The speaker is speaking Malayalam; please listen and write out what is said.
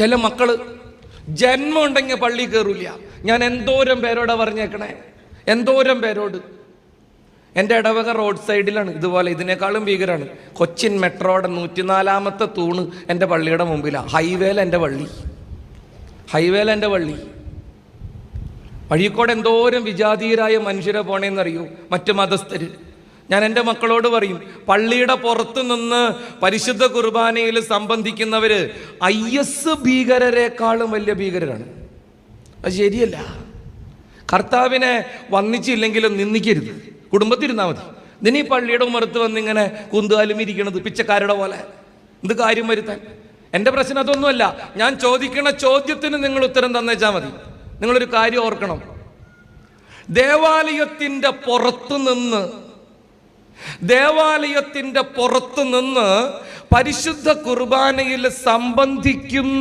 ചില മക്കള് ജന്മം ഉണ്ടെങ്കിൽ പള്ളി കയറില്ല. ഞാൻ എന്തോരം പേരോടാ പറഞ്ഞേക്കണേ, എന്തോരം പേരോട്. എൻ്റെ ഇടവക റോഡ് സൈഡിലാണ് ഇതുപോലെ, ഇതിനേക്കാളും ഭീകരമാണ്. കൊച്ചിൻ മെട്രോയുടെ 104-ാമത്തെ തൂണ് എൻ്റെ പള്ളിയുടെ മുമ്പിലാണ്. ഹൈവേല എൻ്റെ പള്ളി, ഹൈവേല എൻ്റെ പള്ളി. വഴിക്കോടെ എന്തോരം വിജാതീയരായ മനുഷ്യരെ പോണേന്നറിയൂ, മറ്റു മതസ്ഥര്. ഞാൻ എൻ്റെ മക്കളോട് പറയും, പള്ളിയുടെ പുറത്തു നിന്ന് പരിശുദ്ധ കുർബാനയിൽ സംബന്ധിക്കുന്നവര് IS ഭീകരരെക്കാളും വലിയ ഭീകരരാണ്. അത് ശരിയല്ല. കർത്താവിനെ വന്നിച്ചില്ലെങ്കിലും നിന്ദിക്കരുത്, കുടുംബത്തിരുന്നാൽ മതി. ഇതിനീ പള്ളിയുടെ ഉമർത്ത് വന്നിങ്ങനെ കുന്തുകാലും ഇരിക്കണത് പിച്ചക്കാരുടെ പോലെ എന്ത് കാര്യം വരുത്താൻ? എൻ്റെ പ്രശ്നം അതൊന്നുമല്ല. ഞാൻ ചോദിക്കണ ചോദ്യത്തിന് നിങ്ങൾ ഉത്തരം തന്നേച്ചാൽ മതി. നിങ്ങളൊരു കാര്യം ഓർക്കണം, ദേവാലയത്തിൻ്റെ പുറത്തു നിന്ന് പരിശുദ്ധ കുർബാനയിൽ സംബന്ധിക്കും